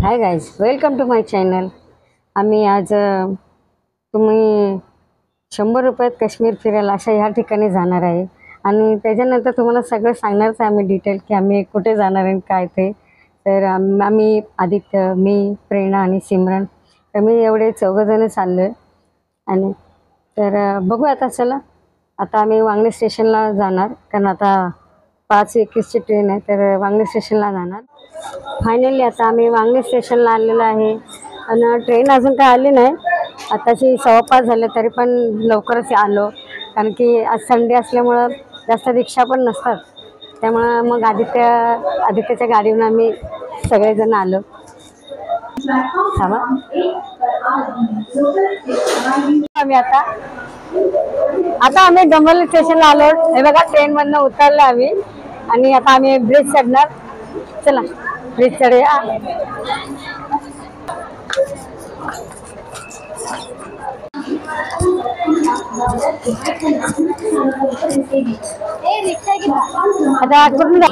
High guys, welcome to my channel. आम्ही आज तुम्ही 100 रुपयात काश्मीर फिरायला अशा ह्या ठिकाणी जाणार आहे आणि त्याच्यानंतर तुम्हाला सगळं सांगणारच आहे आम्ही डिटेल की आम्ही कुठे जाणार आहे काय ते. तर आम्ही आदित्य, मी, प्रेरणा आणि सिमरन, तर मी एवढे 4 जण चाललो आहे. आणि तर बघू आता. चला आता आम्ही वांगणी स्टेशनला जाणार, कारण आता 5:21ची ट्रेन आहे, तर वांगणी स्टेशनला जाणार. फायनली आता आम्ही वांगणी स्टेशनला आलेलो आहे आणि ट्रेन अजून काय आली नाही. आताची 5:15 झाले तरी पण लवकरच आलो, कारण की आज संडे असल्यामुळं जास्त रिक्षा पण नसतात. त्यामुळं मग आदित्यच्या गाडीवरून आम्ही सगळेजण आलो. थांबा. आम्ही आता आम्ही डोंबिवली स्टेशनला आलो. हे बघा, ट्रेनमधनं उतरलो आम्ही आणि आता आम्ही ब्रिज चढणार. चला ब्रिज चढूया. आता कुठून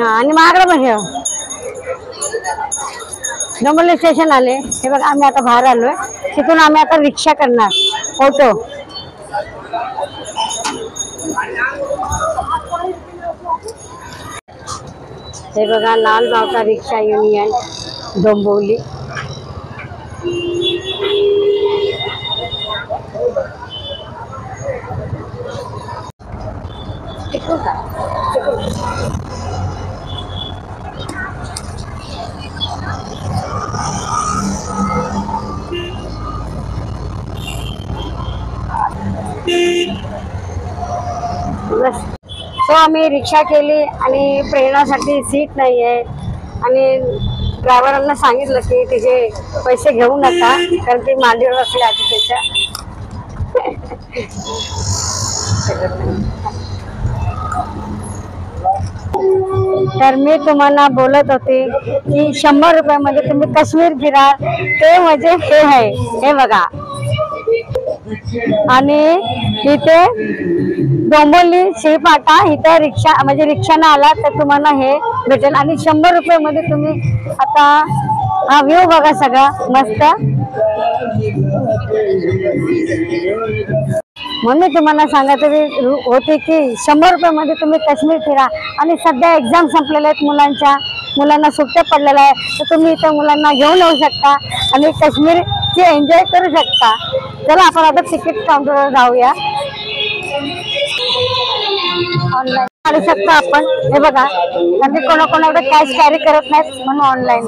आणि मागं पण हे डोंबिवली स्टेशन आले. हे बघा, आम्ही आता बाहेर आलोय. तिथून आम्ही आता रिक्षा करणार, ऑटो. हे बघा, लाल बावटा रिक्षा युनियन डोंबिवली. आम्ही रिक्षा केली आणि प्रेरणासाठी सीट नाही आहे आणि ड्रायव्हरांना सांगितलं की तिचे पैसे घेऊ नका, कारण ती मांडीवर असली आधी त्याच्या. तर मी तुम्हाला बोलत होते की 100 रुपयामध्ये तुम्ही काश्मीर फिरा, ते म्हणजे हे आहे. हे बघा, आणि इथे डोंबिवली शिळपाटा, इथे रिक्षा म्हणजे रिक्षाने आला तर तुम्हाला हे भेटेल. आणि 100 रुपयामध्ये तुम्ही आता हा व्ह्यू बघा सगळा मस्त. म्हणून तुम्हाला सांगायचं होते की 100 रुपयामध्ये तुम्ही काश्मीर फिरा. आणि सध्या एक्झाम संपलेल्या आहेत मुलांना सुट्ट्या पडलेल्या आहे, तर तुम्ही इथं मुलांना घेऊन येऊ शकता आणि काश्मीरची एन्जॉय करू शकता. चला आपण आता तिकीट काउंटरवर जाऊया. ऑनलाईन काढू शकता आपण. हे बघा, म्हणजे कोणाकोणाकडे कॅश कॅरी करत नाहीत म्हणून ऑनलाईन.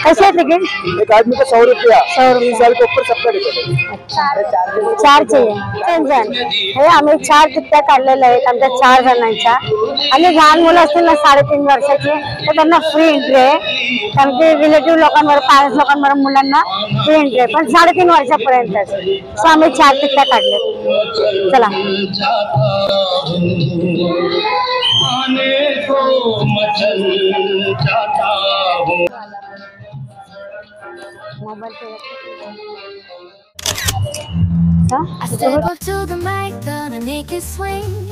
कैसे आहे तिकीट? एक आदमी का 100 रुपया, 100 रुपया. साल के ऊपर सबका टिकट. 4 चाहिए. 3 जण. हे आम्ही 4 तिकट्या काढलेल्या आहेत आमच्या 4 जणांच्या. आणि लहान मुलं असतील ना 3.5 वर्षाचे, तर त्यांना फ्री एंट्री आहे, कारण की रिलेटिव्ह लोकांवर, पॅरेंट्स लोकांवर मुलांना फ्री एंट्री आहे, पण 3.5 वर्षापर्यंत. सो आम्ही 4 तिकट्या काढल्या. चला. I step up to the mic, gonna make it swing.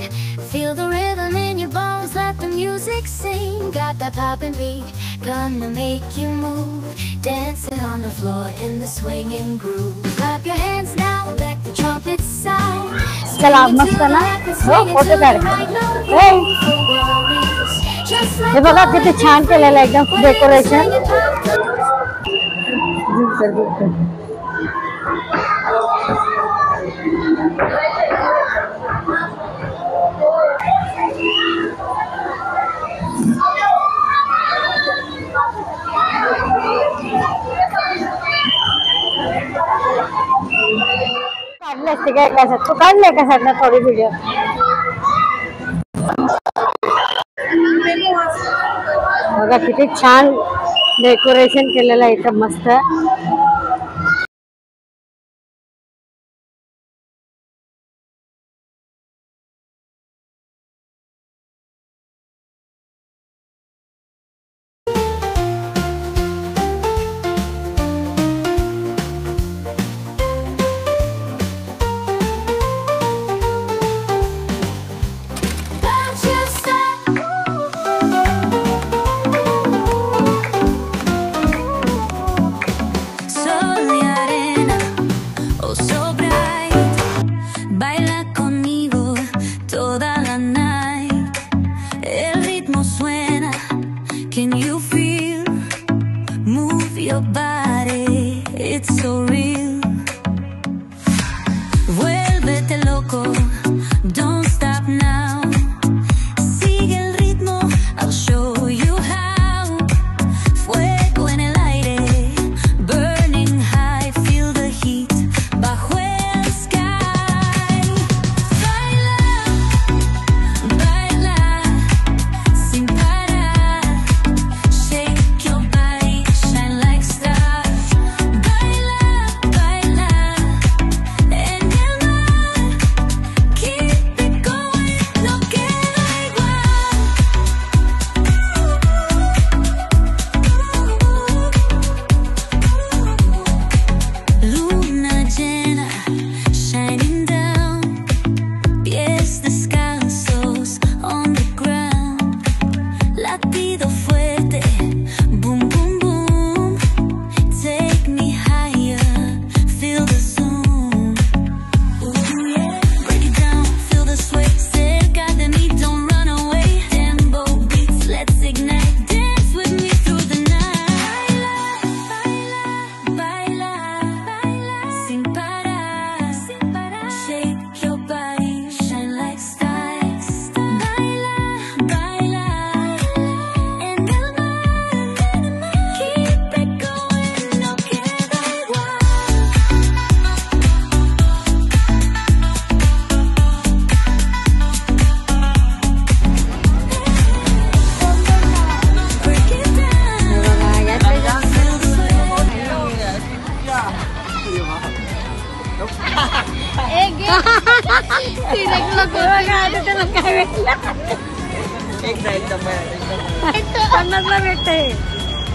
Feel the rhythm in your bones, let the music sing. Got that poppin' beat, gonna make you move. Dancing on the floor in the swinging groove. Clap your hands now, let the trumpets sound. चला मस्त ना. हो, photo काढ. हे बघा किती छान केलेलं आहे एकदम डेकोरेशन. काढले असते काय कसं? तू काढले का साईडला थोडी व्हिडिओ? बघा किती छान डेकोरेशन केलेलं आहे इथं मस्त. toda la night. El ritmo suena, can you feel? Move your body, it's so real. Vuélvete loco, don't stop now. Sigue el ritmo, I'll show you how. Fuego en el aire, burning high, feel the heat bajo el sky. Baila, baila, sin parar. Shake your body, shine like stars. Baila, baila, en el mar. Keep it going, no queda igual. Luna llena, shining down. Pies descalzos on the ground. Latido fuerte, boom, boom, boom. Take me higher, feel the zoom. Ooh, yeah. Break it down, feel the sway. Cerca de mí, don't run away. Tempo beats, let's ignite. Dance with me through the night. Baila, baila, baila, sin parar, sin parar. Shake your body, shine like stars. Baila, baila, en el mar. Keep it going, no queda igual. Break it down, feel the sway. एक जाईल पन्नासला भेटते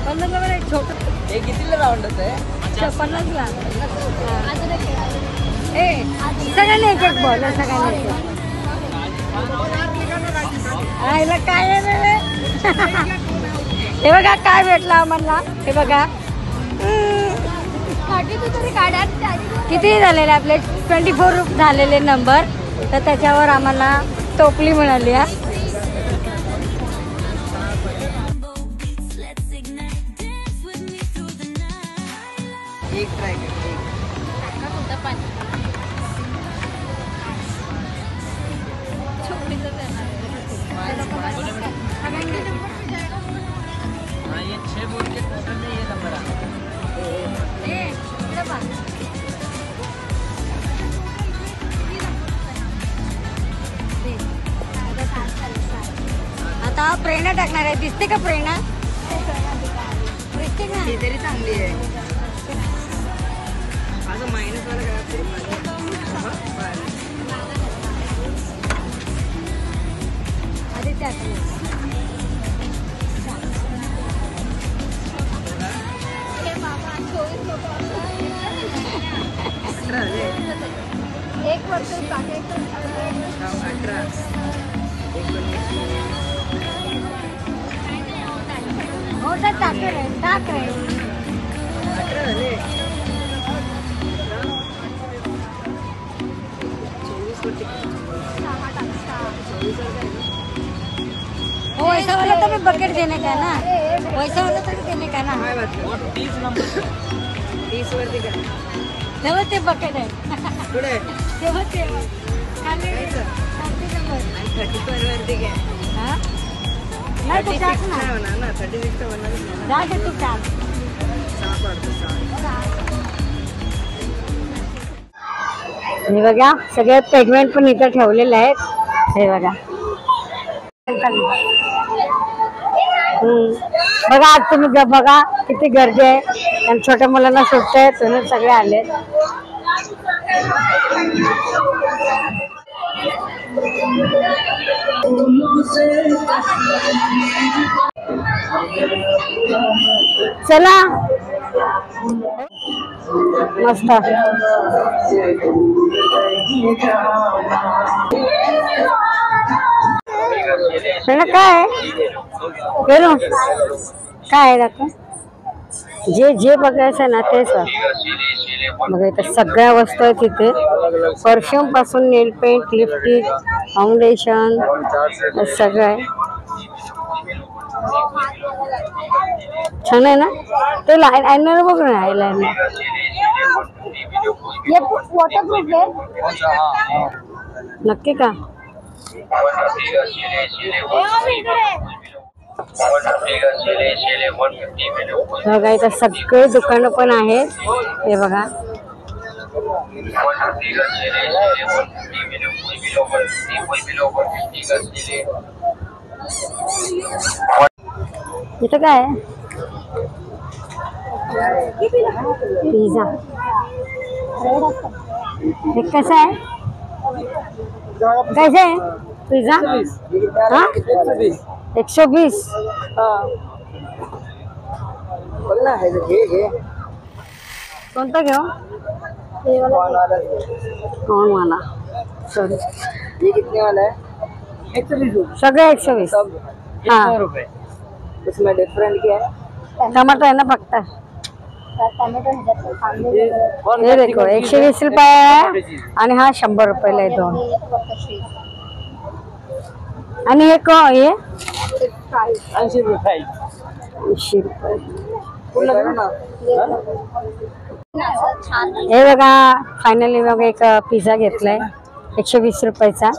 50ला एक छोट हे कितीला round होतंय? 50ला सगळ्यांनी एक एक बॉल सगळ्यांनी एक आईला काय आहे रे? हे बघा काय भेटलं आम्हाला. हे बघा किती झालेले आपले 24 झालेले नंबर. तर त्याच्यावर आम्हाला टोपली मिळाली आहे. Let's ignite, dance with me through the night. एक ट्राय कर. ये 6 बोल के टोटल में ये नंबर आ. आता प्रेरणा टाकणार आहे. दिसते का प्रेरणा? दिसते ना? ही तरी चांगली आहे. असं मायनस वाला करा. आधी टाकली. एक वर्ष 18. हो तर टाक रे, टाक रे. 18 झाले. 24 वैसा वाला तो मैं बकेट देने का ना. वैसा वाला तो देने का ना. काय बात कर. 30 नंबर 30 वरती कर. तेव्हा ते बकेट आहे. पुढे तेव्हा ते खाली आणि 34 वरती घ्या. हा नाही तू टाक ना. नाही होणार ना. 36 तर होणारच नाही ना. जा दे तू टाक. 6 पडतो 6. हे बघा सगळे पेगमेंट पण इथं ठेवलेले आहेत. हे बघा बघा आज तुम्ही बघा किती गर्दी आहे. आणि छोट्या मुलांना सुट्ट्या आहेत म्हणून सगळे आले. चला मस्त काय गेलो काय आहे दाखव. जे जे बघायचं ना तेच बघा इथं सगळ्या वस्तू आहेत तिथे, परफ्यूम पासून नेल पेंट, लिपस्टिक, फाउंडेशन सगळं आहे. छान आहे ना ते लायनर बघ ना, आयलाइनर वॉटरप्रूफ आहे नक्की का? बघा इथं सगळे दुकानं पण आहेत. हे बघा इथं काय आहे? पिझ्झा हे कसं आहे? कैसे आहे पिझ्झा? हा 120. कोणता घेऊ? कौन वाला? सॉरी ये कितने वाला है? 120 सगळे 120. हाँ रुपए. उसमें डिफरेंट क्या है? टमाटर आहे ना फक्त. हे देखो 120 रुपये आहे आणि हा 100 रुपयाला आहे दोन. आणि हे को हे 80 रुपये. 80 रुपये. हे बघा फायनली मग एक पिझ्झा घेतलाय 120 रुपयाचा.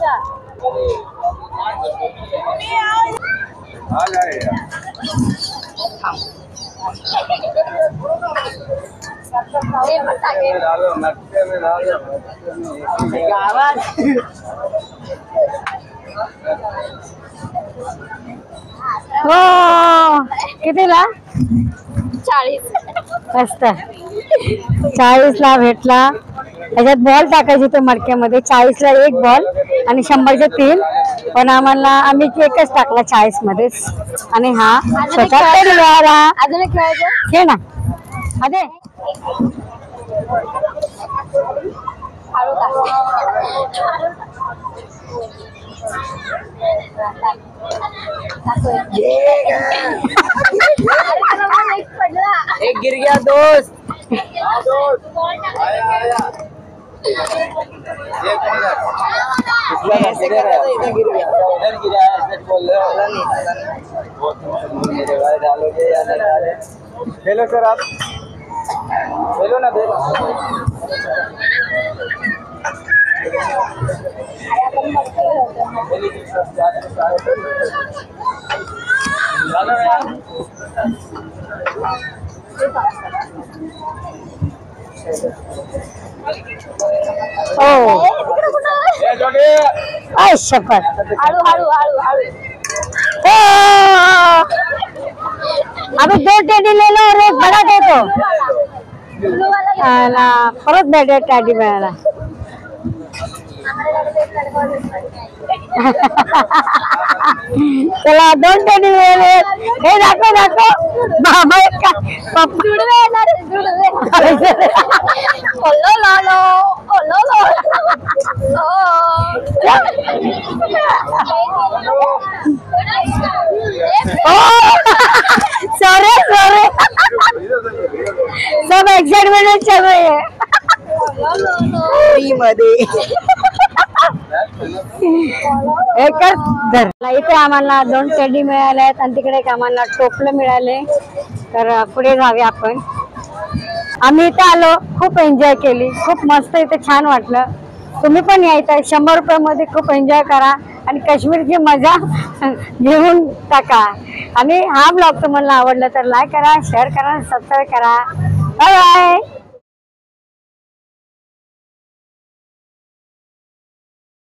हो कितीला? 40. मस्त 40ला भेटला. त्याच्यात बॉल टाकायचे ते मडक्यामध्ये. 40ला एक बॉल आणि 100चे 3. पण आम्ही एकच टाकला 40 मध्येच. आणि हा छोटा तरी वेळाला अजून एक खेळायचं घे ना. अरे हळू एक गिर गया दोस्त. हेलो सर आप हेलो ना दे. ओ आय शपथ. हळू हळू हळू हळू. ओ अभी 2 टेडी ले लो और एक बड़ा दे दो. परत भेटे टॅडी मिळाला. चला 2 टेडी मिळाले. हे दाखव बाबा का पप्पा जुडवे येणार आहे, जुडवे. ओलो लालो ओलो सॉरी सब एक्साइटमेंट चल रही है. एकच धरला. इथे आम्हाला 2 टेडी मिळाले आहेत आणि तिकडे एक आम्हाला टोपलं मिळाले. तर पुढे जाऊया आपण. आम्ही इथे आलो, खूप एन्जॉय केली, खूप मस्त इथे छान वाटलं. तुम्ही पण यायचं 100 रुपयामध्ये खूप एन्जॉय करा आणि काश्मीरची मजा घेऊन टाका. आणि हा ब्लॉग तुम्हाला आवडला तर लाईक करा, शेअर करा, सबस्क्राईब करा. Bye bye.